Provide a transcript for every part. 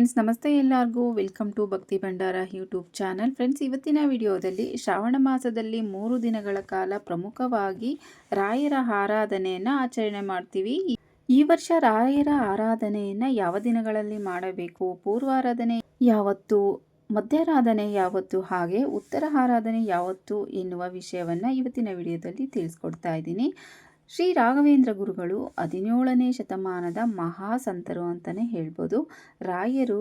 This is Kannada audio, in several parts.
ಫ್ರೆಂಡ್ಸ್, ನಮಸ್ತೆ ಎಲ್ಲರಿಗೂ. ವೆಲ್ಕಮ್ ಟು ಭಕ್ತಿ ಭಂಡಾರ ಯೂಟ್ಯೂಬ್ ಚಾನಲ್. ಫ್ರೆಂಡ್ಸ್, ಇವತ್ತಿನ ವಿಡಿಯೋದಲ್ಲಿ ಶ್ರಾವಣ ಮಾಸದಲ್ಲಿ 3 ದಿನಗಳ ಕಾಲ ಪ್ರಮುಖವಾಗಿ ರಾಯರ ಆರಾಧನೆಯನ್ನು ಆಚರಣೆ ಮಾಡ್ತೀವಿ. ಈ ವರ್ಷ ರಾಯರ ಆರಾಧನೆಯನ್ನು ಯಾವ ದಿನಗಳಲ್ಲಿ ಮಾಡಬೇಕು, ಪೂರ್ವಾರಾಧನೆ ಯಾವತ್ತು, ಮಧ್ಯಾರಾಧನೆ ಯಾವತ್ತು, ಹಾಗೆ ಉತ್ತರ ಆರಾಧನೆ ಯಾವತ್ತು ಎನ್ನುವ ವಿಷಯವನ್ನು ಇವತ್ತಿನ ವಿಡಿಯೋದಲ್ಲಿ ತಿಳಿಸ್ಕೊಡ್ತಾ ಇದ್ದೀನಿ. ಶ್ರೀ ರಾಘವೇಂದ್ರ ಗುರುಗಳು 17ನೇ ಶತಮಾನದ ಮಹಾಸಂತರು ಅಂತಲೇ ಹೇಳ್ಬೋದು. ರಾಯರು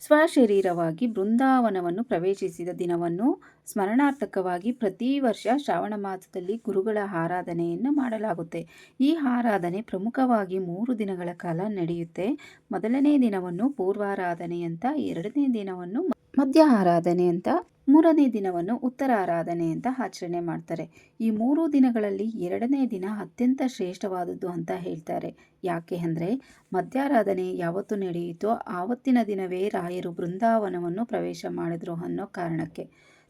ಸ್ವಶರೀರವಾಗಿ ಬೃಂದಾವನವನ್ನು ಪ್ರವೇಶಿಸಿದ ದಿನವನ್ನು ಸ್ಮರಣಾರ್ಥಕವಾಗಿ ಪ್ರತಿ ವರ್ಷ ಶ್ರಾವಣ ಮಾಸದಲ್ಲಿ ಗುರುಗಳ ಆರಾಧನೆಯನ್ನು ಮಾಡಲಾಗುತ್ತೆ. ಈ ಆರಾಧನೆ ಪ್ರಮುಖವಾಗಿ 3 ದಿನಗಳ ಕಾಲ ನಡೆಯುತ್ತೆ. ಮೊದಲನೇ ದಿನವನ್ನು ಪೂರ್ವಾರಾಧನೆ ಅಂತ, ಎರಡನೇ ದಿನವನ್ನು ಮಧ್ಯ ಆರಾಧನೆ ಅಂತ, ಮೂರನೇ ದಿನವನ್ನು ಉತ್ತರ ಆರಾಧನೆ ಅಂತ ಆಚರಣೆ ಮಾಡ್ತಾರೆ. ಈ 3 ದಿನಗಳಲ್ಲಿ ಎರಡನೇ ದಿನ ಅತ್ಯಂತ ಶ್ರೇಷ್ಠವಾದದ್ದು ಅಂತ ಹೇಳ್ತಾರೆ. ಯಾಕೆ ಅಂದರೆ, ಮಧ್ಯಾರಾಧನೆ ಯಾವತ್ತು ನಡೆಯಿತೋ ಆವತ್ತಿನ ದಿನವೇ ರಾಯರು ಬೃಂದಾವನವನ್ನು ಪ್ರವೇಶ ಮಾಡಿದ್ರು ಅನ್ನೋ ಕಾರಣಕ್ಕೆ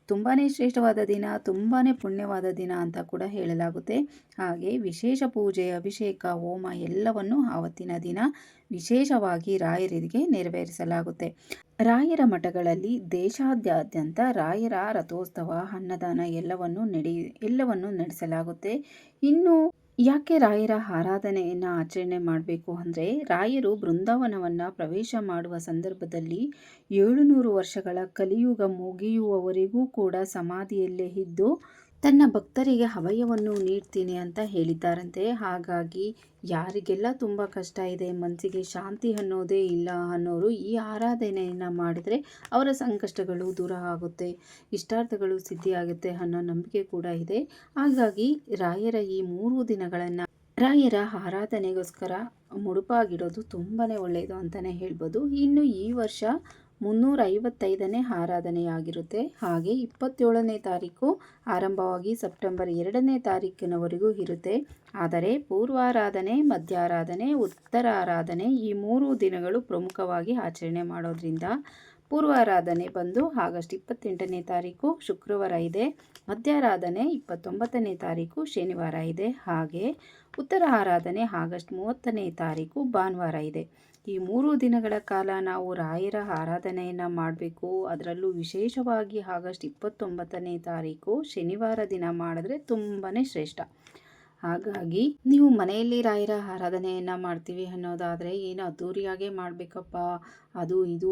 ತುಂಬಾ ಶ್ರೇಷ್ಠವಾದ ದಿನ, ತುಂಬಾ ಪುಣ್ಯವಾದ ದಿನ ಅಂತ ಕೂಡ ಹೇಳಲಾಗುತ್ತೆ. ಹಾಗೆ ವಿಶೇಷ ಪೂಜೆ, ಅಭಿಷೇಕ, ಹೋಮ ಎಲ್ಲವನ್ನು ಆವತ್ತಿನ ದಿನ ವಿಶೇಷವಾಗಿ ರಾಯರಿಗೆ ನೆರವೇರಿಸಲಾಗುತ್ತೆ. ರಾಯರ ಮಠಗಳಲ್ಲಿ ದೇಶಾದ್ಯಂತ ರಾಯರ ರಥೋತ್ಸವ, ಅನ್ನದಾನ ಎಲ್ಲವನ್ನು ನಡೆಸಲಾಗುತ್ತೆ. ಇನ್ನು ಯಾಕೆ ರಾಯರ ಆರಾಧನೆಯನ್ನು ಆಚರಣೆ ಮಾಡಬೇಕು ಅಂದರೆ, ರಾಯರು ಬೃಂದಾವನವನ್ನು ಪ್ರವೇಶ ಮಾಡುವ ಸಂದರ್ಭದಲ್ಲಿ 700 ವರ್ಷಗಳ ಕಲಿಯುಗ ಮುಗಿಯುವವರೆಗೂ ಕೂಡ ಸಮಾಧಿಯಲ್ಲೇ ಇದ್ದು ತನ್ನ ಭಕ್ತರಿಗೆ ಅಭಯವನ್ನು ನೀಡ್ತೀನಿ ಅಂತ ಹೇಳಿದ್ದಾರಂತೆ. ಹಾಗಾಗಿ ಯಾರಿಗೆಲ್ಲ ತುಂಬ ಕಷ್ಟ ಇದೆ, ಮನಸ್ಸಿಗೆ ಶಾಂತಿ ಅನ್ನೋದೇ ಇಲ್ಲ ಅನ್ನೋರು ಈ ಆರಾಧನೆಯನ್ನು ಮಾಡಿದರೆ ಅವರ ಸಂಕಷ್ಟಗಳು ದೂರ ಆಗುತ್ತೆ, ಇಷ್ಟಾರ್ಥಗಳು ಸಿದ್ಧಿಯಾಗುತ್ತೆ ಅನ್ನೋ ನಂಬಿಕೆ ಕೂಡ ಇದೆ. ಹಾಗಾಗಿ ರಾಯರ ಈ 3 ದಿನಗಳನ್ನು ರಾಯರ ಆರಾಧನೆಗೋಸ್ಕರ ಮುಡುಪಾಗಿಡೋದು ತುಂಬಾ ಒಳ್ಳೆಯದು ಅಂತಲೇ ಹೇಳ್ಬೋದು. ಇನ್ನು ಈ ವರ್ಷ 355ನೇ ಆರಾಧನೆಯಾಗಿರುತ್ತೆ. ಹಾಗೆ 27ನೇ ತಾರೀಕು ಆರಂಭವಾಗಿ ಸೆಪ್ಟೆಂಬರ್ 2ನೇ ತಾರೀಕಿನವರೆಗೂ ಇರುತ್ತೆ. ಆದರೆ ಪೂರ್ವಾರಾಧನೆ, ಮಧ್ಯಾರಾಧನೆ, ಉತ್ತರ ಆರಾಧನೆ ಈ 3 ದಿನಗಳು ಪ್ರಮುಖವಾಗಿ ಆಚರಣೆ ಮಾಡೋದ್ರಿಂದ ಪೂರ್ವಾರಾಧನೆ ಬಂದು ಆಗಸ್ಟ್ 28ನೇ ತಾರೀಕು ಶುಕ್ರವಾರ ಇದೆ, ಮಧ್ಯಾರಾಧನೆ 29ನೇ ತಾರೀಕು ಶನಿವಾರ ಇದೆ, ಹಾಗೆ ಉತ್ತರ ಆರಾಧನೆ ಆಗಸ್ಟ್ 30ನೇ ತಾರೀಕು ಭಾನುವಾರ ಇದೆ. ಈ 3 ದಿನಗಳ ಕಾಲ ನಾವು ರಾಯರ ಆರಾಧನೆಯನ್ನು ಮಾಡಬೇಕು. ಅದರಲ್ಲೂ ವಿಶೇಷವಾಗಿ ಆಗಸ್ಟ್ 29ನೇ ತಾರೀಕು ಶನಿವಾರ ದಿನ ಮಾಡಿದ್ರೆ ತುಂಬಾ ಶ್ರೇಷ್ಠ. ಹಾಗಾಗಿ ನೀವು ಮನೆಯಲ್ಲಿ ರಾಯರ ಆರಾಧನೆಯನ್ನು ಮಾಡ್ತೀವಿ ಅನ್ನೋದಾದರೆ, ಏನು ಅದ್ದೂರಿಯಾಗೇ ಮಾಡಬೇಕಪ್ಪ, ಅದು ಇದು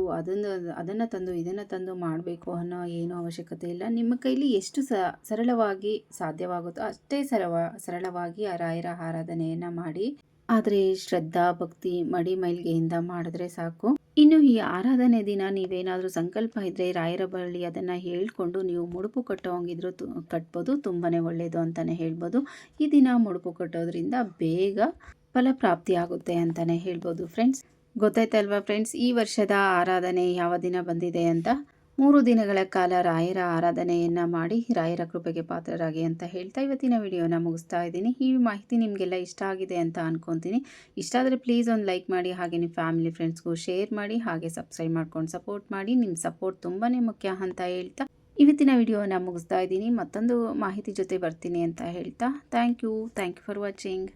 ಅದನ್ನು ತಂದು ಇದನ್ನು ತಂದು ಮಾಡಬೇಕು ಅನ್ನೋ ಏನೂ ಅವಶ್ಯಕತೆ ಇಲ್ಲ. ನಿಮ್ಮ ಕೈಲಿ ಎಷ್ಟು ಸರಳವಾಗಿ ಸಾಧ್ಯವಾಗುತ್ತೋ ಅಷ್ಟೇ ಸರಳವಾಗಿ ಆ ರಾಯರ ಆರಾಧನೆಯನ್ನು ಮಾಡಿ. ಆದರೆ ಶ್ರದ್ಧಾ, ಭಕ್ತಿ, ಮೈಲಿಗೆಯಿಂದ ಮಾಡಿದ್ರೆ ಸಾಕು. ಇನ್ನು ಈ ಆರಾಧನೆ ದಿನ ನೀವೇನಾದರೂ ಸಂಕಲ್ಪ ಇದ್ದರೆ ರಾಯರ ಬಳಿ ಅದನ್ನು ಹೇಳ್ಕೊಂಡು ನೀವು ಮುಡುಪು ಕಟ್ಟೋಂಗಿದ್ರು ಕಟ್ಬೋದು. ತುಂಬಾ ಒಳ್ಳೆಯದು ಅಂತಲೇ ಹೇಳ್ಬೋದು. ಈ ದಿನ ಮುಡುಪು ಕಟ್ಟೋದ್ರಿಂದ ಬೇಗ ಫಲಪ್ರಾಪ್ತಿ ಆಗುತ್ತೆ ಅಂತಲೇ ಹೇಳ್ಬೋದು. ಫ್ರೆಂಡ್ಸ್, ಗೊತ್ತಾಯ್ತಲ್ವಾ ಫ್ರೆಂಡ್ಸ್, ಈ ವರ್ಷದ ಆರಾಧನೆ ಯಾವ ದಿನ ಬಂದಿದೆ ಅಂತ. 3 ದಿನಗಳ ಕಾಲ ರಾಯರ ಆರಾಧನೆಯನ್ನು ಮಾಡಿ ರಾಯರ ಕೃಪೆಗೆ ಪಾತ್ರರಾಗಿ ಅಂತ ಹೇಳ್ತಾ ಇವತ್ತಿನ ವಿಡಿಯೋನ ಮುಗಿಸ್ತಾ ಇದ್ದೀನಿ. ಈ ಮಾಹಿತಿ ನಿಮಗೆಲ್ಲ ಇಷ್ಟ ಆಗಿದೆ ಅಂತ ಅನ್ಕೊತೀನಿ. ಇಷ್ಟ ಆದರೆ ಪ್ಲೀಸ್ ಒಂದು ಲೈಕ್ ಮಾಡಿ, ಹಾಗೆ ನಿಮ್ಮ ಫ್ಯಾಮಿಲಿ ಫ್ರೆಂಡ್ಸ್ಗೂ ಶೇರ್ ಮಾಡಿ, ಹಾಗೆ ಸಬ್ಸ್ಕ್ರೈಬ್ ಮಾಡ್ಕೊಂಡು ಸಪೋರ್ಟ್ ಮಾಡಿ. ನಿಮ್ಮ ಸಪೋರ್ಟ್ ತುಂಬಾ ಮುಖ್ಯ ಅಂತ ಹೇಳ್ತಾ ಇವತ್ತಿನ ವಿಡಿಯೋನ ಮುಗಿಸ್ತಾ ಇದ್ದೀನಿ. ಮತ್ತೊಂದು ಮಾಹಿತಿ ಜೊತೆ ಬರ್ತೀನಿ ಅಂತ ಹೇಳ್ತಾ ಥ್ಯಾಂಕ್ ಯು ಫಾರ್ ವಾಚಿಂಗ್.